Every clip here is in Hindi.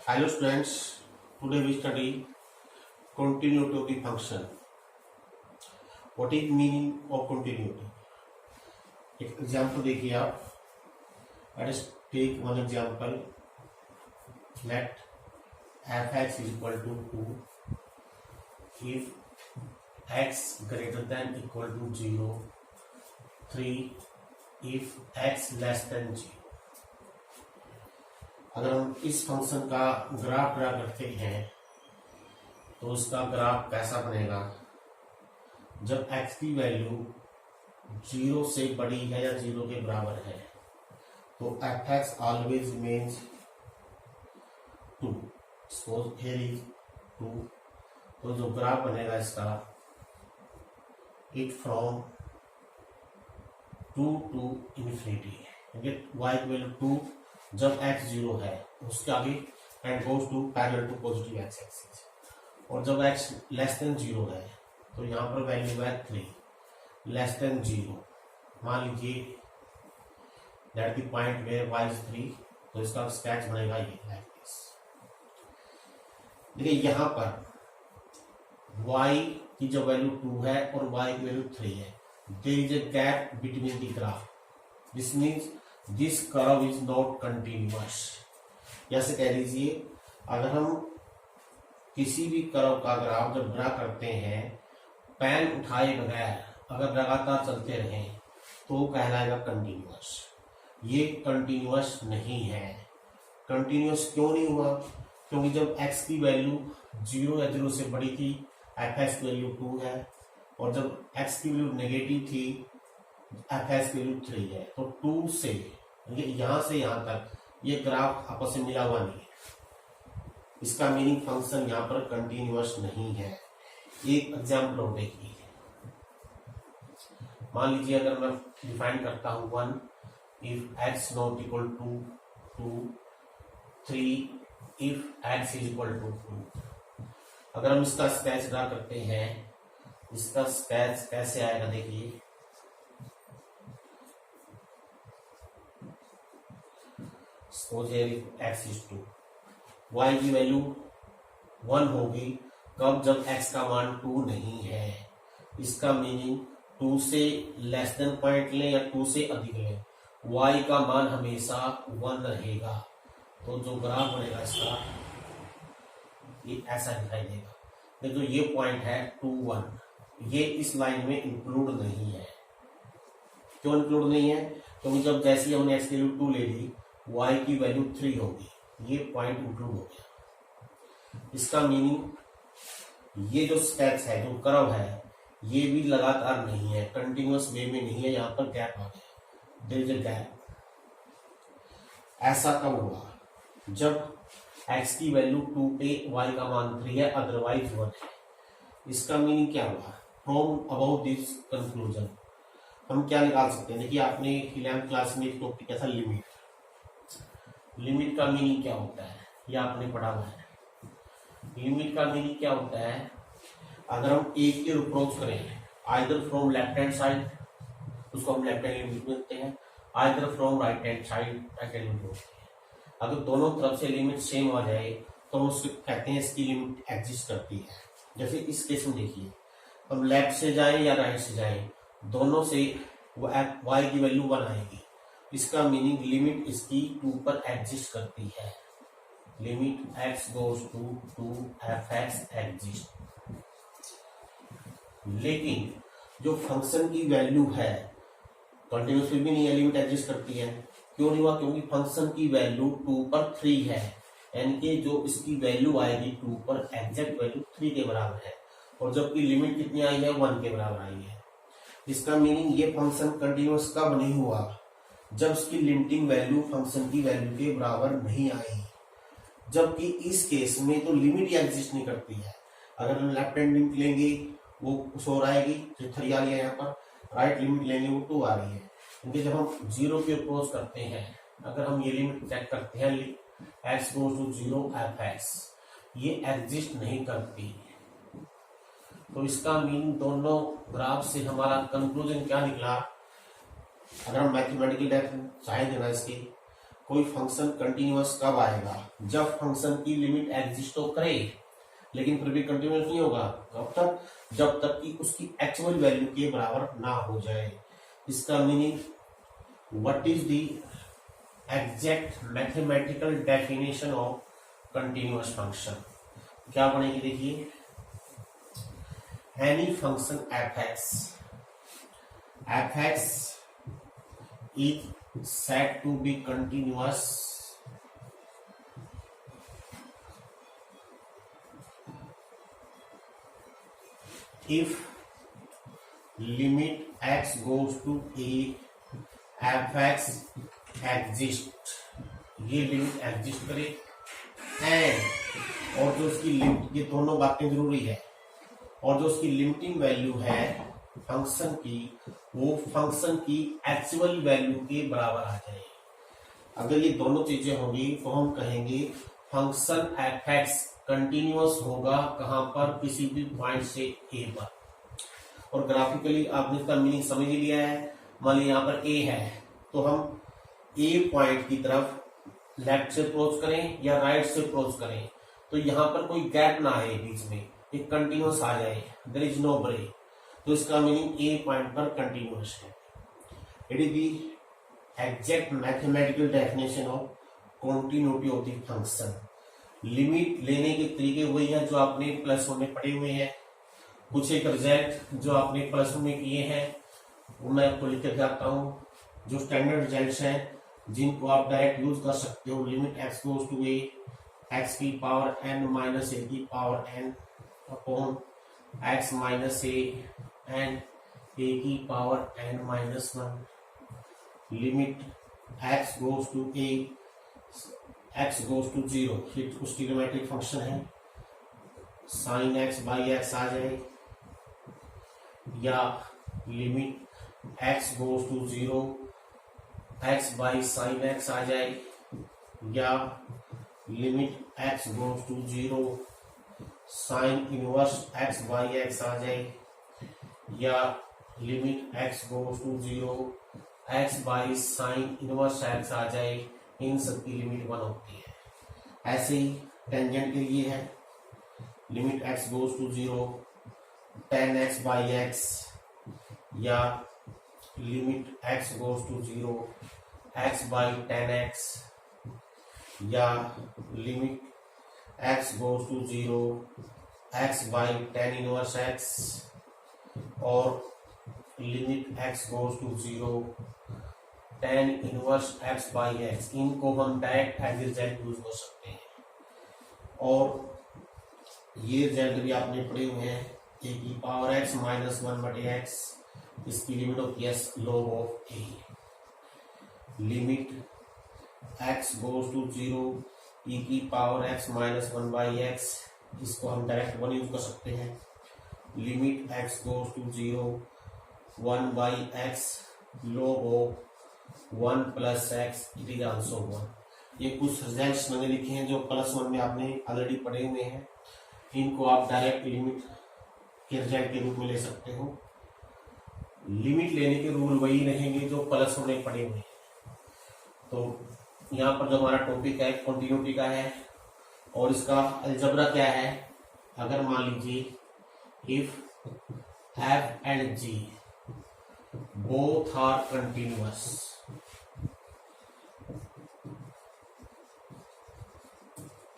Hello students, today we study continuity of the function. What is meaning of continuity? एक एग्जाम्पल देखिए आप. Let us take one example. Let f(x) is equal to 2 if x greater than equal to 0, 3 if x less than 0. अगर हम इस फंक्शन का ग्राफ ड्रा करते हैं तो उसका ग्राफ कैसा बनेगा जब x की वैल्यू 0 से बड़ी है या 0 के बराबर है तो f(x) always remains 2. Suppose here is 2. तो जो ग्राफ बनेगा इसका it from 2 to infinity. y equal 2 जब x 0 है उसके आगे and goes to parallel to positive x axis. और जब x लेस देन 0 है तो यहाँ पर वैल्यू है 3 लेस देन 0. मान लीजिए that the point where y is 3. तो इसका स्केच बनेगा ये लाइक दिस. देखिए यहाँ पर y की जो वैल्यू 2 है और y की वैल्यू 3 है. There is a gap between the graph. This means this curve is not continuous. जैसे कह लीजिए अगर हम किसी भी कर्व का ग्राफ जब ड्रा करते हैं पेन उठाए बगैर अगर लगातार चलते रहें तो कहलाएगा कंटिन्यूअस. ये कंटिन्यूअस नहीं है. कंटिन्यूअस क्यों नहीं हुआ? क्योंकि जब x की वैल्यू 0 या 0 से बड़ी थी f(x) की वैल्यू 2 है और जब x की वैल्यू नेगेटिव थी f(x) की वैल्यू 3 है. तो 2 से यहां से यहां तक ये ग्राफ आपस में मिला हुआ नहीं है. इसका मीनिंग फंक्शन यहां पर कंटिन्यूअस नहीं है. एक एग्जाम्पल और देखिए. मान लीजिए अगर मैं डिफाइन करता हूं 1 if x not equal to 2, 3 if x is equal to 2. अगर हम इसका स्केच ड्रा करते हैं इसका स्केच कैसे आएगा देखिए. Suppose x is 2. y की वैल्यू 1 होगी कब जब x का मान 2 नहीं है. इसका मीनिंग 2 से लेस देन पॉइंट लें या 2 से अधिक लें y का मान हमेशा 1 रहेगा. तो जो ग्राफ बनेगा इसका ये ऐसा दिखाई देगा. तो ये पॉइंट है 2, 1 ये इस लाइन में इंक्लूड नहीं है. क्यों इंक्लूड नहीं है? क्योंकि जब जैसे ही हमने x की वैल्यू 2 ले ली y की वैल्यू 3 होगी. ये पॉइंट इंक्लूड हो गया. इसका मीनिंग ये जो स्केच है जो कर्व है ये भी लगातार नहीं है, कंटिन्यूअस वे में नहीं है. यहाँ पर गैप आ गया. There is a gap. ऐसा कब हुआ? जब x की वैल्यू 2 पे y का मान 3 है अदरवाइज 1 है. इसका मीनिंग क्या हुआ? फ्रॉम अबाउट दिस कंक्लूजन हम क्या निकाल सकते हैं? देखिए आपने 11th क्लास में एक टॉपिक क्या था लिमिट. लिमिट का मीनिंग क्या होता है ये आपने पढ़ा हुआ है. लिमिट का मीनिंग क्या होता है? अगर हम एक की अप्रोच करें either from left hand side उसको हम लेफ्ट हैंड लिमिट बोलते हैं, either from right hand side right hand limit बोलते हैं. अगर दोनों तरफ से लिमिट सेम आ जाए तो हम उसको कहते हैं इसकी लिमिट एग्जिस्ट करती है. जैसे इस केस में देखिए हम लेफ्ट से जाएं या राइट से जाएं दोनों से y की वैल्यू 1 आएगी. इसका मीनिंग लिमिट इसकी 2 पर एग्जिस्ट करती है. Limit x goes to f(x) exist. लेकिन जो फंक्शन की वैल्यू है कंटिन्यूस भी नहीं है, लिमिट एग्जिस्ट करती है. क्यों नहीं हुआ? क्योंकि फंक्शन की वैल्यू 2 पर 3 है. यानी कि जो इसकी वैल्यू आएगी 2 पर एग्जैक्ट वैल्यू 3 के बराबर है और जबकि लिमिट कितनी आई है 1 के बराबर आई है. इसका मीनिंग ये फंक्शन कंटिन्यूअस कब नहीं हुआ? जब इसकी लिमिटिंग वैल्यू फंक्शन की वैल्यू के बराबर नहीं आई. जबकि इस केस में तो लिमिट ही एग्जिस्ट नहीं करती है. अगर हम लेफ्ट हैंड लिमिट लेंगे वो 4 आएगी, 3 आ रही है यहाँ पर. राइट लिमिट लेंगे वो 2 आ रही है. क्योंकि जब हम 0 की अप्रोच करते हैं अगर हम ये लिमिट चेक करते हैं x गोज टू 0 f(x) ये एग्जिस्ट नहीं करती. तो इसका मीनिंग दोनों ग्राफ से हमारा कंक्लूजन क्या निकला? अगर हम मैथमेटिकल डेफिनेशन चाहे देना इसकी कोई फंक्शन कंटिन्यूअस कब आएगा? जब फंक्शन की लिमिट एग्जिस्ट तो करे लेकिन फिर भी कंटिन्यूअस नहीं होगा। कब तक? जब तक कि उसकी एक्चुअल वैल्यू के बराबर ना हो जाए। इसका meaning what is the exact mathematical definition of continuous function? क्या बनेगी देखिए, any function F x is said to be continuous if limit x goes to a fx exist, ये लिमिट एग्जिस्ट करे एंड और जो उसकी लिमिट, ये दोनों बातें जरूरी है, और जो उसकी लिमिटिंग वैल्यू है फंक्शन की वो फंक्शन की एक्चुअल वैल्यू के बराबर आ जाए। अगर ये दोनों चीजें होंगी तो हम कहेंगे फंक्शन एफ एक्स कंटिन्यूअस होगा। कहां पर? किसी भी पॉइंट से ए पर। और ग्राफिकली आपने इसका मीनिंग समझ ही लिया है। मान लीजिए यहाँ पर ए है तो हम ए पॉइंट की तरफ लेफ्ट से अप्रोच करें या राइट से अप्रोच करें तो यहाँ पर कोई गैप ना आए बीच में, एक कंटिन्यूअस आ जाए, देयर इज नो ब्रेक। तो इसका मीनिंग ए पॉइंट पर कंटिन्यूअस है। It is the exact mathematical definition of continuity of the function. Limit लेने के तरीके वही है जो आपने प्लस वन में पढ़े हुए हैं। कुछ एक रिजल्ट जो आपने प्लस वन में किए हैं वो मैं आपको लिख के आता हूँ, जो स्टैंडर्ड रिजल्ट्स हैं जिनको आप डायरेक्ट यूज कर सकते हो। Limit x goes to a x की पावर एन माइनस ए की power n upon x minus a and a की power n minus one. Limit x goes to a x goes to zero, फिर कुछ ट्रिग्नोमेट्रिक फंक्शन है, साइन एक्स बाई एक्स आ जाए, या limit x goes to zero x by sine x आ जाए, या limit x goes to zero sine inverse x by x आ जाए, या limit x goes to zero x by sine inverse x आ जाए। इन सबकी लिमिट वन होती है। ऐसे ही टेंजेंट के लिए है, limit x goes to zero tan x by x, या limit x goes to zero x by tan x, या limit x goes to zero x by tan inverse x, और limit x goes to zero tan inverse x by x. इनको हम डायरेक्ट एज रिजल्ट यूज कर सकते हैं। और ये रिजल्ट भी आपने पढ़े हुए हैं, ए की पावर एक्स माइनस वन बटे एक्स, इसकी लिमिट होती है log of a. Limit x goes to zero e की power x minus one by x, इसको हम डायरेक्ट वन यूज कर सकते हैं। Limit x goes to zero one by x log of one plus x it is also one. ये कुछ रिजल्ट्स मैंने लिखे हैं जो प्लस वन में आपने ऑलरेडी पढ़े हुए हैं। इनको आप डायरेक्ट लिमिट के रिजल्ट के रूप में ले सकते हो। लिमिट लेने के रूल वही रहेंगे जो प्लस वन में पढ़े हुए हैं। तो यहाँ पर जो हमारा टॉपिक है कंटिन्यूटी का है, और इसका अलजेब्रा क्या है। अगर मान लीजिए if f and g both are continuous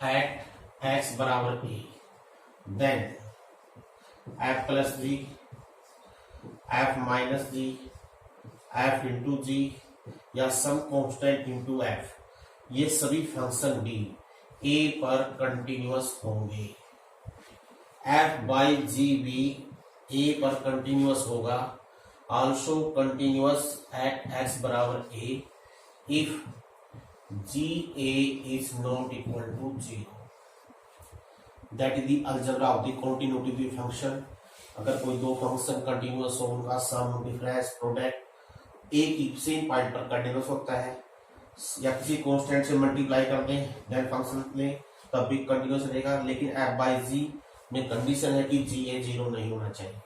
at x बराबर a, then f plus g, f minus g, f into g या सम कांस्टेंट इंटू एफ, ये सभी फंक्शन भी ए पर कंटिन्यूअस होंगे। एफ बाई जी भी ए पर कंटिन्यूअस होगा, आल्सो कंटिन्यूअस एट एक्स बराबर a if g a is not equal to zero. That is the algebra of the continuity function. अगर कोई दो फंक्शन कंटिन्यूअस हो, उनका सम, डिफरेंस, प्रोडक्ट एक ही सेम पॉइंट पर कंटिन्यूअस होता है, या किसी कांस्टेंट से मल्टीप्लाई करते हैं देन फंक्शन में, तब भी कंटिन्यूअस रहेगा। लेकिन एफ बाई जी में कंडीशन है कि जी ए जीरो नहीं होना चाहिए।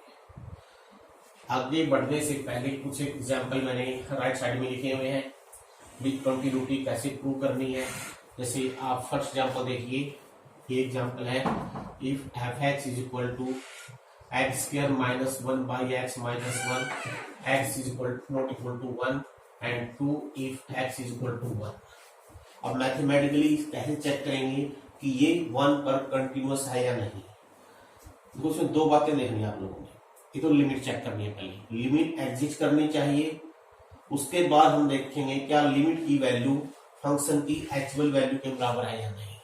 आगे बढ़ने से पहले कुछ एग्जाम्पल मैंने राइट साइड में लिखे हुए हैं। विद कंटिन्यूटी कैसे प्रूव करनी है। जैसे आप फर्स्ट एग्जांपल देखिए, ये एग्जांपल है, if f x is equal to x square minus 1 by x minus 1 x is equal not equal to 1 and 2 if x is equal to 1। अब मैथमेटिकली कैसे चेक करेंगे कि ये 1 पर कंटिन्यूअस है या नहीं। तो उसमें दो बातें देखनी है आप लोगों ने। ये तो लिमिट चेक करनी है, पहले लिमिट एग्जिस्ट करनी चाहिए, उसके बाद हम देखेंगे क्या लिमिट की वैल्यू फंक्शन की एक्चुअल वैल्यू के बराबर है या नहीं।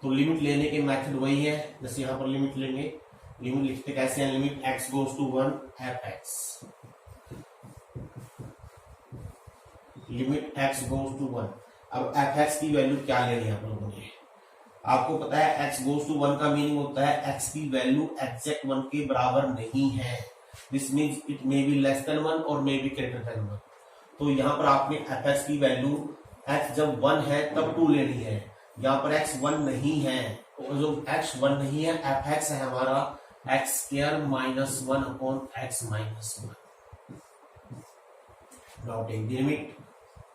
तो लिमिट लेने के मेथड वही है, जैसे यहाँ पर लिमिट लेंगे, लिमिट लिखते कैसे हैं, limit x goes to 1 f x, limit x goes to 1। अब एफ एक्स की वैल्यू क्या लेनी है आप लोगों ने, आपको पता है x गोज टू 1 का मीनिंग होता है x की वैल्यू एग्जैक्ट 1 के बराबर नहीं है, this means it may be less than 1 और मे बी ग्रेटर देन 1। तो यहाँ पर आपने एफ एक्स की वैल्यू x जब 1 है तब 2 लेनी है, यहाँ पर x 1 नहीं है, तो जो x 1 नहीं है एफ एक्स है हमारा x square minus 1 upon x minus 1। Now take the limit.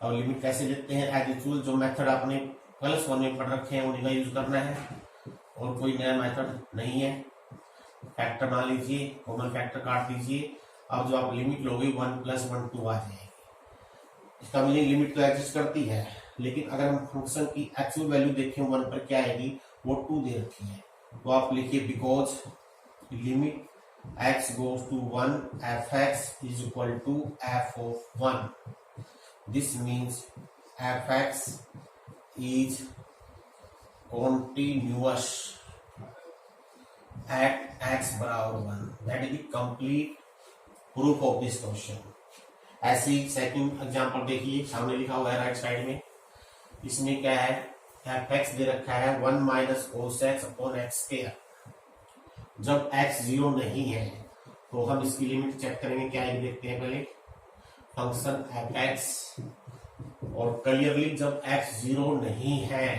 और लिमिट कैसे लेते हैं, एज यूजुअल जो मेथड आपने क्लास 1 में पढ़ रखे हैं उन्हीं का यूज करना है, और कोई नया मेथड नहीं है। फैक्टर मान लीजिए, कॉमन फैक्टर काट दीजिए। अब जो आप लिमिट लोगे 1 + 1 2 आ जाएगी। इसका मीनिंग लिमिट तो एग्जिस्ट करती है, लेकिन अगर हम फंक्शन की एक्चुअल वैल्यू देखें 1 पर क्या आएगी, वो 2 दे रखी है। तो आप लिखिए because limit x goes to 1 f x is equal to f of 1, this means f x is continuous at x बराबर 1। That is the complete proof of this question. ऐसे ही सेकंड एग्जांपल देखिए, सामने लिखा हुआ है राइट साइड में, इसमें क्या है, एफ एक्स दे रखा है 1 minus cos x upon x square. जब x 0 नहीं है तो हम इसकी लिमिट चेक करेंगे, क्या है देखते हैं पहले, फंक्शन एफ एक्स, और क्लियरली जब x 0 नहीं है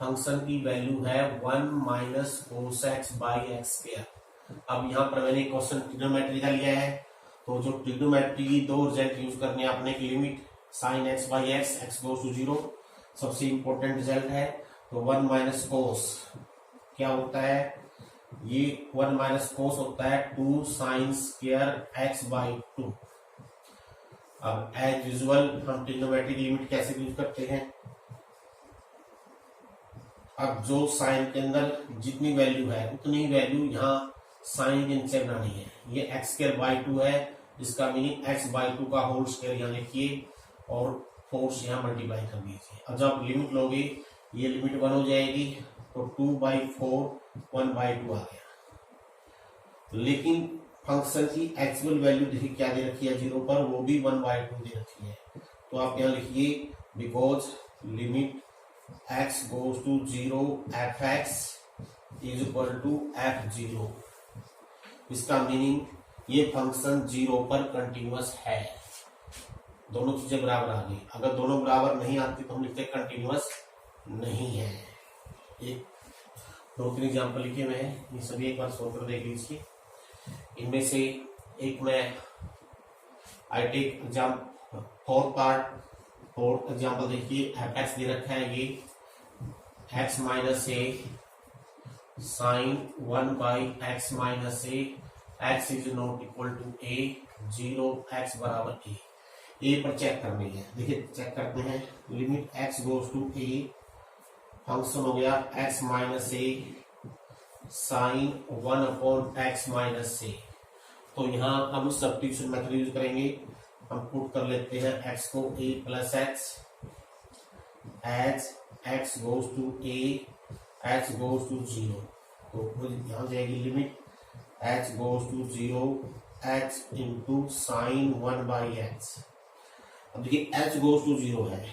फंक्शन की वैल्यू है 1 minus cos x by x square. अब यहाँ पर मैंने क्वेश्चन ट्रिग्नोमेट्री का लिया है, तो जो ट्रिग्नोमेट्री की दो रिजल्ट यूज करने हैं आपने, limit sine x by x, x goes to 0 सबसे इंपॉर्टेंट रिजल्ट है। तो 1 माइनस कोस क्या होता है, ये 1 माइनस कोस होता है 2 साइन स्क्वायर एक्स बाई 2। अब एज यूजुअल हम ट्रिग्नोमेट्री की लिमिट कैसे यूज करते हैं, अब जो साइन के अंदर जितनी वैल्यू है उतनी वैल्यू यहाँ साइन के नीचे बनानी है। ये एक्स स्क्वायर बाई 2 है, इसका मीनिंग x बाई 2 का होल स्क्वायर यहाँ लिखिए और फोर्स यहाँ मल्टीप्लाई कर दीजिए। अब जब लिमिट लोगे ये लिमिट 1 हो जाएगी, तो 2/4 1/2 आ गया। लेकिन फंक्शन की एक्चुअल वैल्यू देखिए क्या दे रखी है 0 पर, वो भी 1/2 दे रखी है। तो आप यहाँ लिखिए because limit x goes to 0 f x is equal to f0। इसका मीनिंग ये फंक्शन 0 पर कंटिन्यूअस है। दोनों चीजें बराबर आ गई, अगर दोनों बराबर नहीं आती तो हम लिखते कंटिन्यूअस नहीं है। एक 2-3 एग्जाम्पल लिखे हुए हैं, ये सभी एक बार सोच कर देख लीजिए। इनमें से एक मैं I take exam fourth example देखिए, एफ एक्स दे रखा है ये x minus a sine 1 by x minus a, x is not equal to a, 0 x बराबर ए पर चेक करनी है। देखिए चेक करते हैं, limit x goes to a, function हो गया x minus a sine 1 upon x minus a. तो यहाँ हम सब्स्टिट्यूशन मेथड यूज करेंगे, हम पुट कर लेते हैं x को a plus x, as x goes to a, h goes to 0। तो यहाँ जाएगी limit h goes to 0 h into sine 1 by x. अब देखिए h गोज टू 0 है,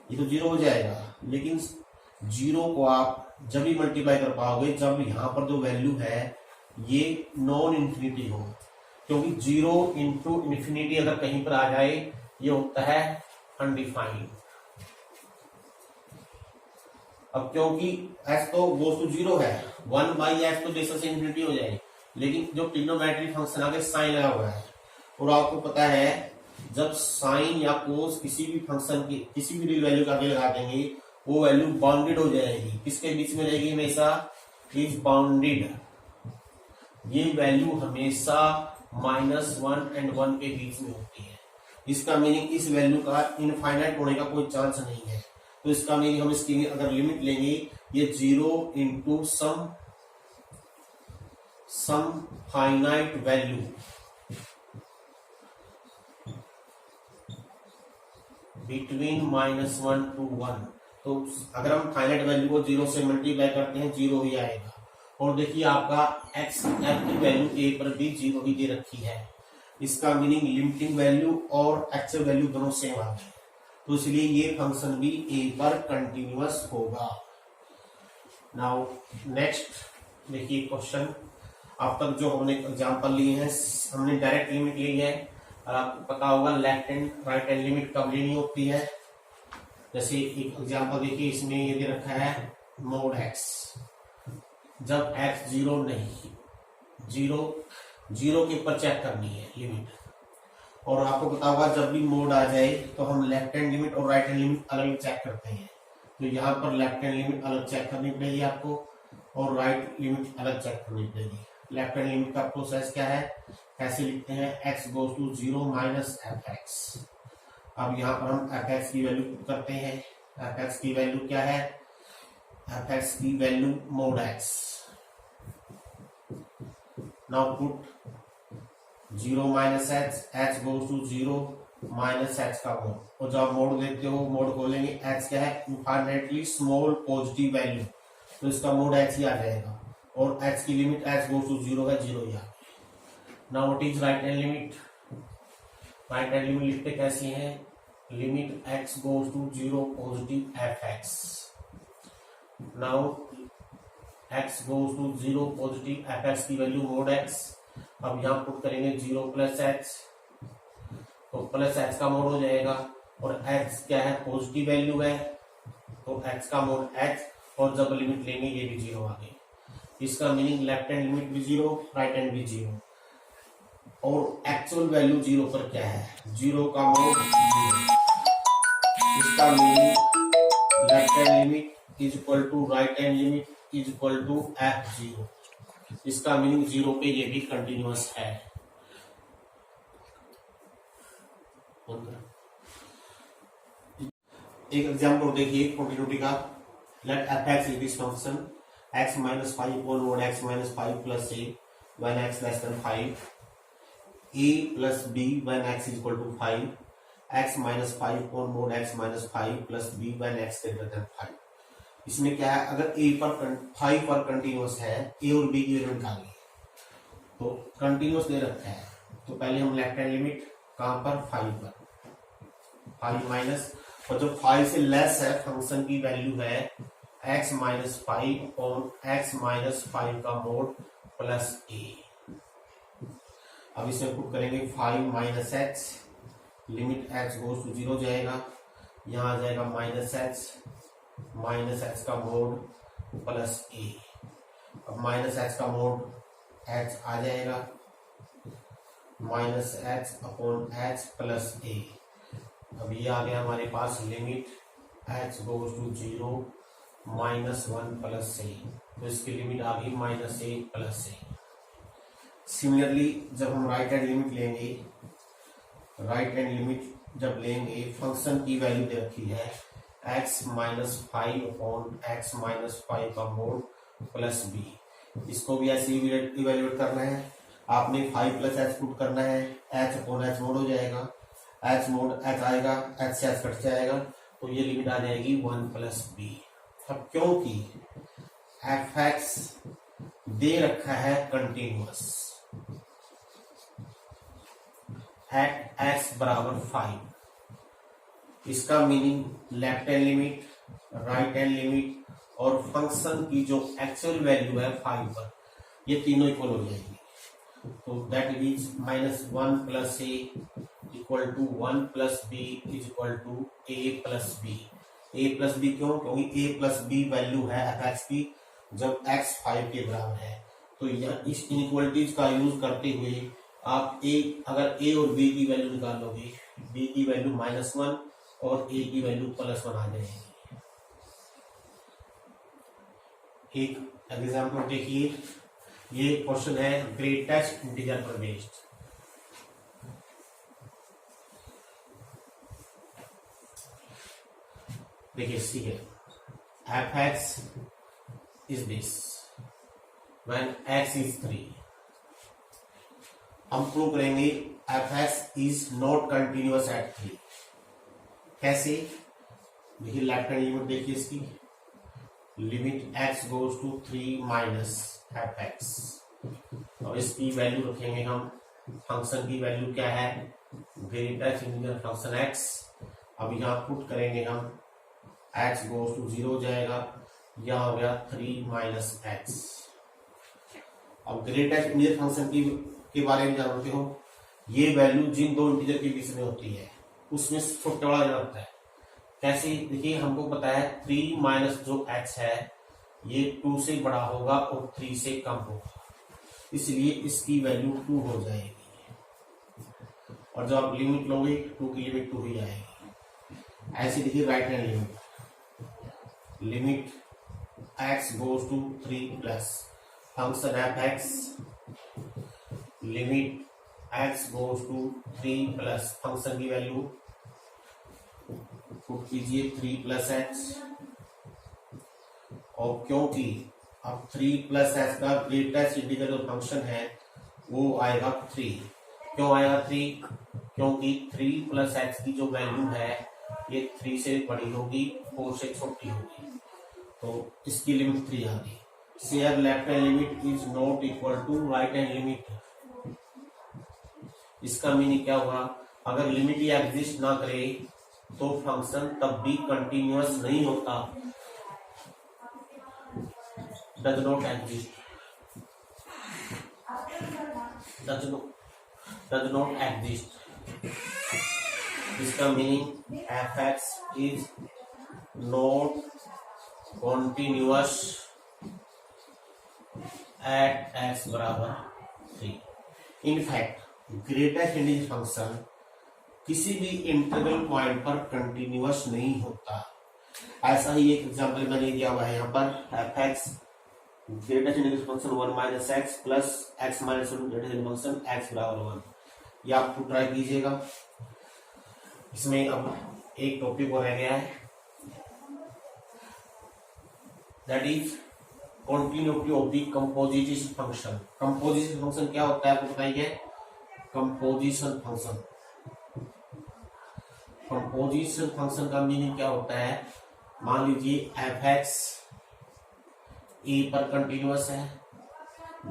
ये तो 0 हो जाएगा, लेकिन 0 को आप जब भी मल्टीप्लाई कर पाओगे जब यहाँ पर जो वैल्यू है ये नॉन इंफिनिटी हो, क्योंकि 0 इंटू इंफिनिटी अगर कहीं पर आ जाए ये होता है अनडिफाइंड। अब क्योंकि x तो गोज टू 0 है, 1 बाई एक्स तो जैसे से इंफिनिटी हो जाएगी, लेकिन जो ट्रिग्नोमेट्री फंक्शन आगे साइन लगा हुआ है, और आपको पता है जब साइन या कोस किसी भी फंक्शन की किसी भी रियल वैल्यू का आगे लगा देंगे वो वैल्यू बाउंडेड हो जाएगी, किसके बीच में रहेगी हमेशा, इज बाउंडेड। ये वैल्यू हमेशा -1 and 1 के बीच में होती है। इसका मीनिंग इस वैल्यू का इनफाइनाइट होने का कोई चांस नहीं है। तो इसका मीनिंग हम इसकी अगर लिमिट लेंगे ये 0 into some finite value between -1 to 1। तो अगर हम फाइनाइट वैल्यू को 0 से मल्टीप्लाई करते हैं 0 ही आएगा। और देखिए आपका एक्स की वैल्यू ए पर भी 0 ही दे रखी है। इसका मीनिंग लिमिटिंग वैल्यू और एक्चुअल वैल्यू दोनों सेम आ गए, तो इसलिए ये फंक्शन भी ए पर कंटिन्यूअस होगा। नाउ नेक्स्ट देखिए क्वेश्चन। अब तक जो हमने एग्जांपल लिए हैं हमने डायरेक्ट लिमिट ली है, और आपको पता होगा left and right and limit कब लेनी होती है। जैसे एक एग्जांपल देखिए, इसमें ये दे रखा है मोड एक्स, जब एक्स 0 नहीं 0 के ऊपर चेक करनी है लिमिट। और आपको पता होगा जब भी मोड आ जाए तो हम लेफ्ट हैंड लिमिट और राइट हैंड लिमिट अलग अलग चेक करते हैं। तो यहाँ पर लेफ्ट हैंड लिमिट अलग चेक करनी पड़ेगी आपको और राइट लिमिट अलग चेक करनी पड़ेगी। लेफ्ट हैंड लिमिट का प्रोसेस क्या है, कैसे लिखते हैं, x goes to 0 minus fx। अब यहाँ पर हम fx की वैल्यू पुट करते हैं। fx की वैल्यू क्या है, fx की value mod x। Now put 0 minus h goes to 0 minus h का मोड। और जब मोड देते हो मोड खोलेंगे, h क्या है, इनफाइनाइटली स्मॉल पॉजिटिव वैल्यू, तो इसका मोड h ही आ जाएगा। और h की लिमिट h गोज टू 0 है, 0 ही आ। Now what is right hand limit. Right hand limit लिखते कैसी है, limit x goes to 0 positive fx। Now x goes to 0 positive fx की वैल्यू मोड x। अब यहाँ पुट करेंगे 0 प्लस h, तो प्लस h का मोड हो जाएगा। और x क्या है, पॉजिटिव वैल्यू है, तो x का मोड h, और जब लिमिट लेंगे ये भी 0 आ गई। इसका मीनिंग लेफ्ट हैंड लिमिट भी 0, राइट हैंड भी 0। और एक्चुअल वैल्यू 0 पर क्या है, 0 का मोड 0। इसका meaning left hand limit is equal to right hand limit is equal to f0। इसका मीनिंग 0 पे ये भी कंटिन्यूअस है। एक एग्जांपल देखिए कंटिन्यूटी का। Let fx is this function x minus 5 upon mod x minus 5 plus a when x less than 5, a plus b when x is equal to 5, x minus 5 upon mod x minus 5 plus b when x greater than 5। इसमें क्या है, अगर a पर 5 पर कंटिन्यूअस है, a और b की वैल्यू निकालिए, तो कंटिन्यूअस दे रखा है। तो पहले हम लेफ्ट हैंड लिमिट कहां पर, 5 पर, 5 माइनस, और जो 5 से लेस है फंक्शन की वैल्यू है x माइनस 5 और x माइनस 5 का मोड प्लस a। अब इसमें पुट करेंगे 5 minus x, limit x goes to 0 जाएगा, यहाँ आ जाएगा माइनस x का मोड प्लस a। अब माइनस x का मोड h आ जाएगा, minus x upon h plus a। अब ये आ गया हमारे पास limit h goes to 0 -1 plus a, तो इसकी लिमिट आ गई -a प्लस a। सिमिलरली जब हम राइट हैंड लिमिट लेंगे, राइट हैंड लिमिट जब लेंगे, फंक्शन की वैल्यू दे रखी है x minus 5 upon x minus 5 का मोड प्लस b। इसको भी ऐसे इवेल्युएट करना है, आपने 5 प्लस h पुट करना है, h अपॉन h मोड हो जाएगा, h मोड h आएगा, h से h कट जाएगा, तो ये लिमिट आ जाएगी 1 प्लस b। अब क्योंकि fx दे रखा है कंटिन्यूअस एट x बराबर 5, इसका meaning left hand limit, right hand limit और फंक्शन की जो एक्चुअल वैल्यू है 5 पर, ये तीनों इक्वल हो जाएंगे। तो that is -1 plus a equal to 1 plus b is equal to a plus b। a plus b क्यों, क्योंकि a प्लस बी वैल्यू है fx की जब x 5 के बराबर है। तो इस इनइक्वालिटीज का यूज करते हुए आप अगर ए और बी की वैल्यू निकालोगे, बी की वैल्यू -1 और ए की वैल्यू +1 आ जाएगी। एक एग्जाम्पल देखिए, ये क्वेश्चन है ग्रेटेस्ट इंटीजर पर बेस्ड। देखिए सी है, f(x) is this when x is 3। हम प्रूव करेंगे f(x) is not continuous at 3। कैसे? देखिए लेफ्ट हैंड लिमिट देखिए इसकी, limit x goes to 3 minus f(x)। और इसकी वैल्यू रखेंगे हम, फंक्शन की वैल्यू क्या है, ग्रेटेस्ट इंटीजर फंक्शन x। अब यहाँ पुट करेंगे हम, x goes to 0 हो जाएगा, यहाँ हो गया 3 minus x। अब ग्रेटेस्ट इंटीजर फंक्शन के बारे में जानते हो, ये वैल्यू जिन दो इंटीजर के बीच में होती है उसमें छोटा बड़ा लेना होता है। कैसे? देखिए हमको पता है 3 माइनस जो x है ये 2 से बड़ा होगा और 3 से कम होगा, इसलिए इसकी वैल्यू 2 हो जाएगी। और जब आप लिमिट लोगे 2 की लिमिट 2 ही आएगी। ऐसे देखिए right hand limit, limit x goes to 3 plus function f(x), limit x goes to 3 plus function की वैल्यू पुट कीजिए 3 प्लस x। और क्योंकि अब 3 प्लस x का ग्रेटेस्ट इंटीजर जो फंक्शन है वो आएगा 3। क्यों आएगा 3? क्योंकि 3 प्लस x की जो वैल्यू है ये 3 से बड़ी होगी, 4 से छोटी होगी, तो इसकी लिमिट 3 आ गई। Share left hand limit is not equal to right hand limit. इसका मीनिंग क्या हुआ, अगर लिमिट ही एग्जिस्ट ना करे तो फंक्शन तब भी कंटिन्यूअस नहीं होता, does not exist, does not exist. इसका meaning f(x) is not continuous at x बराबर 3। इनफैक्ट ग्रेटेस्ट इंटीजर फंक्शन किसी भी इंटीग्रल पॉइंट पर कंटिन्यूअस नहीं होता। ऐसा ही एक एग्जांपल मैंने दिया हुआ है यहाँ पर, f(x) greatest integer function 1 minus x plus x minus 1 greatest integer function x बराबर 1। ये आप ट्राई कीजिएगा। इसमें अब एक टॉपिक और रह गया है, that is continuity of the composition function. Composition function क्या होता है आपको बताइए? कंपोजिशन फंक्शन, कंपोजिशन फंक्शन का मीनिंग क्या होता है? मान लीजिए f(x) a पर कंटिन्यूअस है,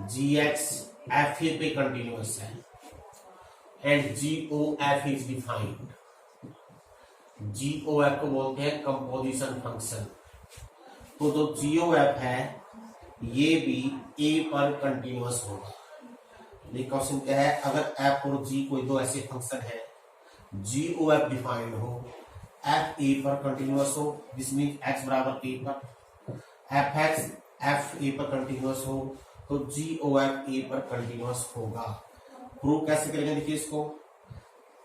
g(x) f(a) पे कंटिन्यूअस है, and g(of) is defined. g(of) को बोलते हैं कंपोजिशन फंक्शन। तो जो g(of) है ये भी a पर कंटिन्यूअस होगा। ये क्वेश्चन क्या है, अगर f और g कोई दो ऐसे फंक्शन है, g(of) डिफाइंड हो, f a पर कंटिन्यूअस हो, दिस मीन x बराबर a पर, f(x) f a पर कंटिन्यूअस हो, तो g(of) a पर कंटिन्यूअस होगा। प्रूव कैसे करेंगे? देखिए इसको,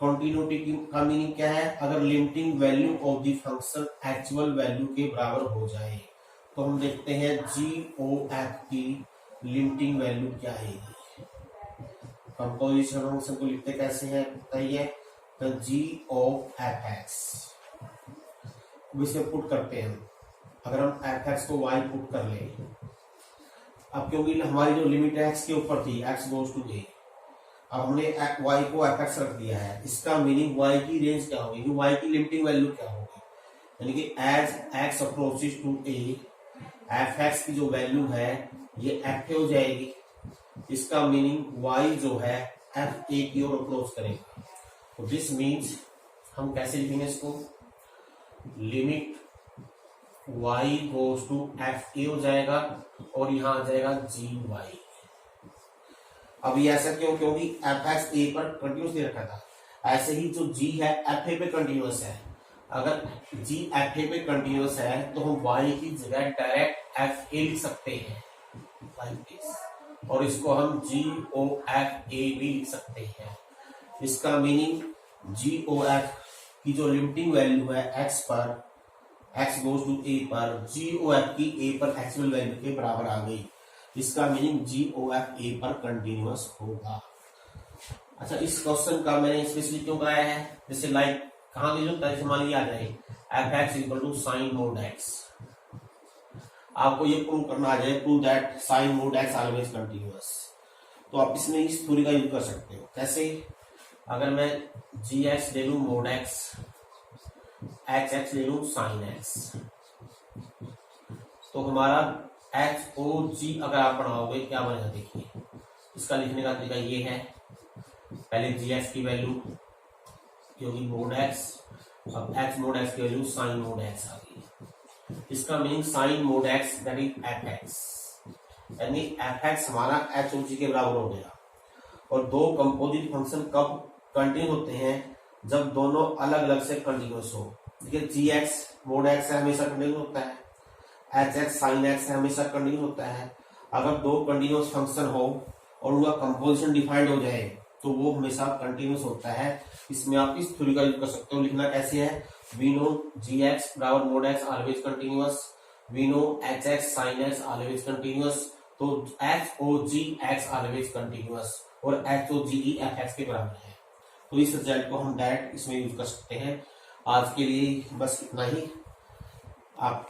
कंटिन्यूटी का मीनिंग क्या है? अगर limiting value of the function actual value के बराबर हो जाए, तो हम देखते हैं g(of) की लिमिटिंग वैल्यू क्या आएगी। कंपोजिशन फंक्शन को लिखते कैसे हैं बताइए? तो g(f(x) इसमें पुट करते हैं। अगर हम f(x) को y पुट कर ले, अब क्योंकि हमारी जो लिमिट है x के ऊपर थी, x goes to a, अब हमने y को f(x) रख दिया है, इसका मीनिंग y की रेंज क्या होगी, y की लिमिटिंग वैल्यू क्या होगी? यानी कि as x approaches to a, f(x) की जो वैल्यू है ये f हो जाएगी। इसका मीनिंग y जो है f(a) की ओर अप्रोच करेगा। तो दिस मीन्स हम कैसे लिखेंगे इसको? Limit y goes to f(a) हो जाएगा और यहाँ आ जाएगा gy। अब ये ऐसा क्यों? क्योंकि f(x) a पर कंटिन्यूअस दे रखा था। ऐसे ही जो g है f(a) पे कंटिन्यूअस है। अगर g f(a) पे कंटिन्यूअस है तो हम y की जगह डायरेक्ट f(a) लिख सकते हैं, like this। और इसको हम GOF A भी लिख सकते हैं। इसका मीनिंग GOF की जो लिमिटिंग वैल्यू है x पर, x गोज टू a पर, GOF की a पर एक्चुअल वैल्यू के बराबर आ गई। इसका मीनिंग GOF A पर कंटिन्यूअस होगा। अच्छा, इस क्वेश्चन का मैंने स्पेशली क्यों कराया है, जैसे लाइक कहां ले लो, जैसे मान लिया जाए f(x) equal to sine mod x, आपको ये प्रूव करना आ जाए, prove that sine mod x always continuous, तो आप इसमें इस थ्योरी का यूज कर सकते हो। कैसे, अगर मैं gx ले लूं मोड x, x ले लूं साइन x, तो हमारा HOG अगर आप पढ़ाओगे क्या बनेगा, देखिए इसका लिखने का तरीका ये है, पहले gx की वैल्यू क्योंकि मोड x, अब h मोड x की वैल्यू साइन मोड x आ गई। इसका meaning sine mod x that is fx, यानी fx हमारा HOG के बराबर हो गया। और दो कंपोजिट फंक्शन कब कंटिन्यू होते हैं, जब दोनों अलग अलग से कंटिन्यूअस हो। देखिए gx मोड x है हमेशा कंटिन्यूअस होता है, hx साइन x है हमेशा कंटिन्यूअस होता है। अगर दो कंटिन्यूअस फंक्शन हो और उनका कंपोजिशन डिफाइंड हो जाए तो वो हमेशा कंटिन्यूअस होता है। इसमें आप इस थ्योरी का यूज कर सकते हो। लिखना कैसे है, वी नो gx बराबर mod x always continuous, we know hx sin x always continuous, तो HOG x ऑलवेज कंटिन्यूअस और HOGE fx के बराबर है। तो इस रिजल्ट को हम डायरेक्ट इसमें यूज कर सकते हैं। आज के लिए बस इतना ही। आप